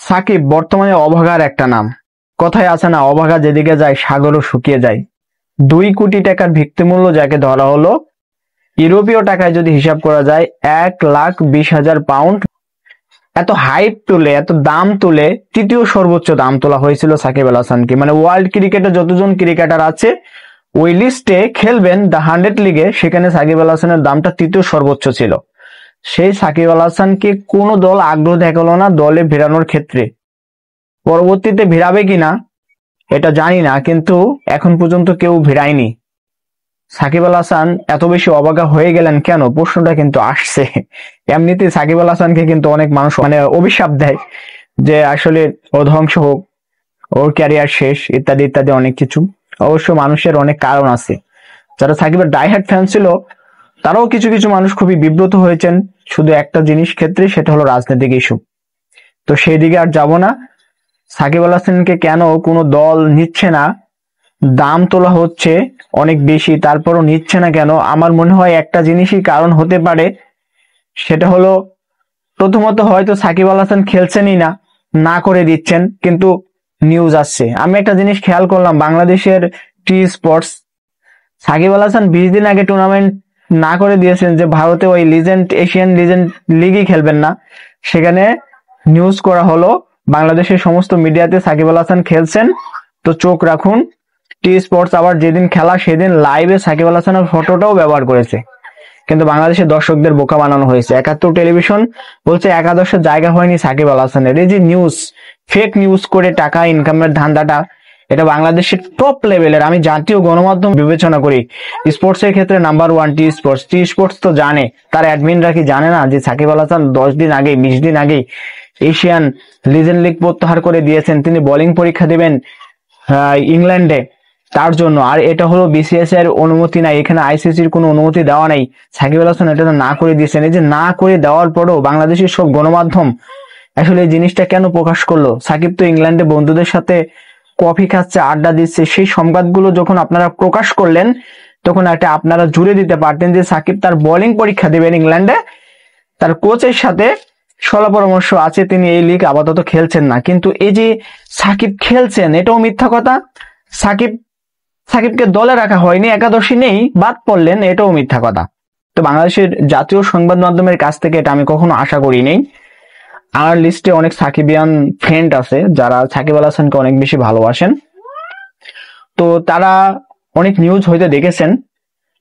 সাকিব বর্তমানে অভাগার একটা নাম। কথায় আছে না, অভাগা যেদিকে যায় সাগরও শুকিয়ে যায়। 2 কোটি টাকার ভিত্তিমূল্য যাকে ধরা হলো, ইউরোপীয় টাকায় যদি হিসাব করা যায় 1,20,000 পাউন্ড। এত হাইপ তুলে, এত দাম তুলে, তৃতীয় সর্বোচ্চ দাম তোলা হয়েছিল সাকিব আল হাসানকে। মানে ওয়ার্ল্ড ক্রিকেটে যতজন ক্রিকেটার আছে ওই লিস্টে খেলবেন দ্য 100 লিগে, সেখানে সাকিব আল হাসানের দামটা তৃতীয় সর্বোচ্চ ছিল। সেই সাকিব আল হাসানকে কোনো দল আগ্রহ দেখালো না দলে ফেরানোর ক্ষেত্রে। পরবর্তীতে ভিড়াবে কিনা এটা জানি না, কিন্তু এখন পর্যন্ত কেউ ভিড়ায়নি। সাকিব আল হাসান এত বেশি অবাগা হয়ে গেলেন কেন, প্রশ্নটা কিন্তু আসছে। এমনিতে সাকিব আল হাসানকে কিন্তু অনেক মানুষ অভিশাপ দেয় যে আসলে ও ধ্বংস হোক, ওর ক্যারিয়ার শেষ, ইত্যাদি ইত্যাদি অনেক কিছু। অবশ্য মানুষের অনেক কারণ আছে। যারা সাকিবের ডাইহার্ট ফ্যান ছিল তারাও কিছু কিছু মানুষ খুবই বিব্রত হয়েছেন শুধু একটা জিনিস ক্ষেত্রে, সেটা হলো রাজনৈতিক ইস্যু। তো সেই দিকে আর যাব না। সাকিব আল হাসানকে কেন কোনো দল নিচ্ছে না, দাম তোলা হচ্ছে অনেক বেশি, তারপরও নিচ্ছে না কেন? আমার মনে হয় একটা জিনিসই কারণ হতে পারে। সেটা হলো, প্রথমত হয়তো সাকিব আল হাসান খেলছেনই না, না করে দিচ্ছেন, কিন্তু নিউজ আসছে। আমি একটা জিনিস খেয়াল করলাম, বাংলাদেশের টি স্পোর্টস সাকিব আল হাসান 20 দিন আগে টুর্নামেন্ট না করে দিয়েছেন যে ভারতে ওই এশিয়ান লিজেন্ড লিগই খেলবেন না। সেখানে নিউজ করা হলো বাংলাদেশের সমস্ত মিডিয়াতে সাকিব আল হাসান খেলছেন, তো চোখ রাখুন। টি স্পোর্টস আবার যেদিন খেলা সেদিন লাইভে সাকিব আল হাসানের ফটোটাও ব্যবহার করেছে, কিন্তু বাংলাদেশের দর্শকদের বোকা বানানো হয়েছে। 71 টেলিভিশন বলছে একাদশের জায়গা হয়নি সাকিব আল হাসানের। এই যে নিউজ, ফেক নিউজ করে টাকা ইনকামের ধান্দাটা, এটা বাংলাদেশের টপ লেভেলের। আমি জাতীয় গণমাধ্যম বিবেচনা করি, স্পোর্টস এর ক্ষেত্রে number 1 T Sports. T Sports তো জানে, তার অ্যাডমিনরা কি জানে না যে সাকিব আল হাসান 10 দিন আগে 20 দিন আগে এশিয়ান লিজেন্ড লিগ প্রত্যাহার করে দিয়েছেন, তিনি বোলিং পরীক্ষা দিবেন ইংল্যান্ডে, তার জন্য। আর এটা হলো বিসিএস এর অনুমতি নাই, এখানে আইসিসির কোনো অনুমতি দেওয়া নাই। সাকিব আল হাসান এটা না করে দিয়েছেন। এই যে না করে দেওয়ার পরও বাংলাদেশের সব গণমাধ্যম আসলে এই জিনিসটা কেন প্রকাশ করলো? সাকিব তো ইংল্যান্ডে বন্ধুদের সাথে কফি খাচ্ছে, আড্ডা দিচ্ছে, সেই সংবাদগুলো যখন আপনারা প্রকাশ করলেন তখন একটা আপনারা জুড়ে দিতে পারতেন যে সাকিব তার বোলিং পরীক্ষা দিবেন ইংল্যান্ডে, তার কোচের সাথে সলা পরামর্শ আছে, তিনি এই লিগ আপাতত খেলছেন না। কিন্তু এই যে সাকিব খেলছেন এটাও মিথ্যা কথা। সাকিবকে দলে রাখা হয়নি, একাদশী নেই, বাদ পড়লেন, এটাও মিথ্যা কথা। তো বাংলাদেশের জাতীয় সংবাদ মাধ্যমের কাছ থেকে এটা আমি কখনো আশা করি নেই। আমার লিস্টে অনেক সাকিবিয়ান ফ্রেন্ড আছে যারা সাকিব আল হাসানকে অনেক বেশি ভালোবাসেন, তো তারা অনেক নিউজ হয়তো দেখেছেন,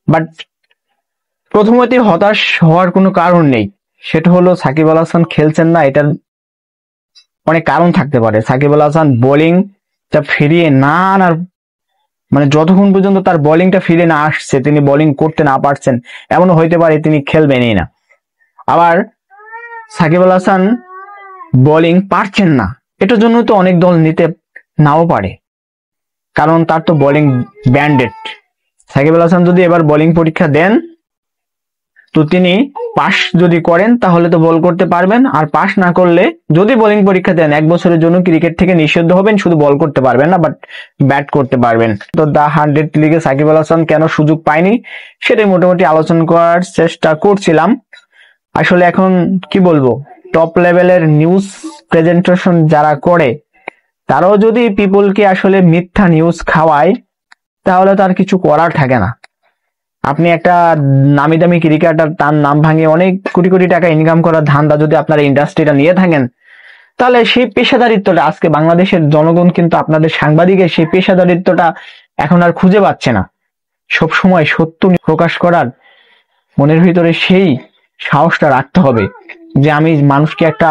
বাট প্রথমতই হতাশ হওয়ার কোনো কারণ নেই। সেটা হলো সাকিব আল হাসান খেলছেন না, এটার অনেক কারণ থাকতে পারে। সাকিব আল হাসান বোলিংটা ফিরিয়ে না আনার, যতক্ষণ পর্যন্ত তার বোলিংটা ফিরে না আসছে, তিনি বোলিং করতে না পারছেন, এমনও হইতে পারে তিনি খেলবেনই না। আবার সাকিব আল হাসান বোলিং পারছেন না, এটার জন্য তো অনেক দল নিতে নাও পারে, কারণ তার তো বোলিং ব্যান্ডেড। সাকিব আল হাসান যদি এবার বোলিং পরীক্ষা দেন, তো তিনি পাস যদি করেন তাহলে তো বল করতে পারবেন, আর পাস না করলে যদি বোলিং পরীক্ষা দেন 1 বছরের জন্য ক্রিকেট থেকে নিষিদ্ধ হবেন, শুধু বল করতে পারবেন না, বাট ব্যাট করতে পারবেন। তো দ্য 100 লিগে সাকিব আল হাসান কেন সুযোগ পায়নি সেটাই মোটামুটি আলোচনা করার চেষ্টা করছিলাম। আসলে এখন কি বলবো, টপ লেভেলের নিউজ প্রেজেন্টেশন যারা করে তারাও যদি পিপলকে আসলে মিথ্যা নিউজ খাওয়ায় তাহলে তার কিছু করার থাকে না। আপনি একটা নামি দামি ক্রিকেটার, তার নাম ভাঙিয়ে অনেক কোটি কোটি টাকা ইনকাম করার ধান্দা যদি আপনারা ইন্ডাস্ট্রিটা নিয়ে থাকেন, তাহলে সেই পেশাদারিত্বটা, আজকে বাংলাদেশের জনগণ কিন্তু আপনাদের সাংবাদিকের সেই পেশাদারিত্বটা এখন আর খুঁজে পাচ্ছে না। সবসময় সত্য প্রকাশ করার মনের ভিতরে সেই সাহসটা রাখতে হবে যে আমি মানুষকে একটা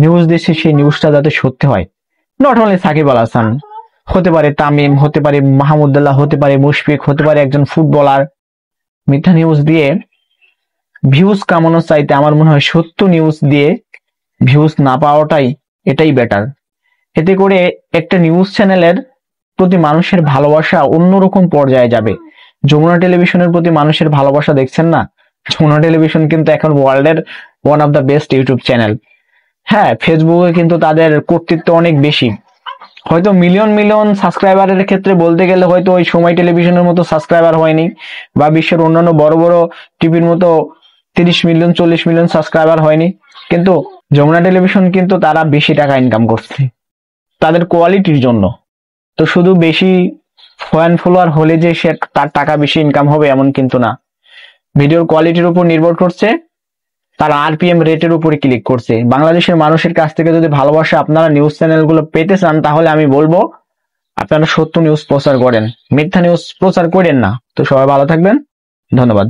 নিউজ দিচ্ছি, সেই নিউজটা যাতে সত্যি হয়। নট অনলি সাকিব আল হাসান, হতে পারে তামিম, হতে পারে মাহমুদুল্লাহ, হতে পারে মুশফিক, হতে পারে একজন ফুটবলার। মিথ্যা নিউজ দিয়ে ভিউজ কামানোর চাইতে আমার মনে হয় সত্য নিউজ দিয়ে ভিউজ না পাওয়াটাই এটাই বেটার। এতে করে একটা নিউজ চ্যানেলের প্রতি মানুষের ভালোবাসা অন্যরকম পর্যায়ে যাবে। যমুনা টেলিভিশনের প্রতি মানুষের ভালোবাসা দেখছেন না? যমুনা টেলিভিশন কিন্তু এখন ওয়ার্ল্ডের one of the best YouTube channel. হ্যাঁ, ফেসবুকে কিন্তু তাদের কর্তৃত্ব অনেক বেশি, হয়তো মিলিয়ন মিলিয়ন সাবস্ক্রাইবারের ক্ষেত্রে বলতে গেলে হয়তো ওই সময় টেলিভিশনের মতো সাবস্ক্রাইবার হয়নি, বা বিশ্বের অন্যান্য বড় বড় টিভির মতো 30 মিলিয়ন 40 মিলিয়ন সাবস্ক্রাইবার হয়নি, কিন্তু যমুনা টেলিভিশন কিন্তু তারা বেশি টাকা ইনকাম করছে তাদের কোয়ালিটির জন্য। তো শুধু বেশি ফ্যান ফলোয়ার হলে যে সে তার টাকা বেশি ইনকাম হবে এমন কিন্তু না। ভিডিওর কোয়ালিটির উপর নির্ভর করছে, তার আরপিএম রেটের উপরে ক্লিক করছে। বাংলাদেশের মানুষের কাছ থেকে যদি ভালোবাসা আপনারা নিউজ চ্যানেলগুলো পেতে চান, তাহলে আমি বলবো আপনারা সত্য নিউজ প্রচার করেন, মিথ্যা নিউজ প্রচার করেন না। তো সবাই ভালো থাকবেন, ধন্যবাদ।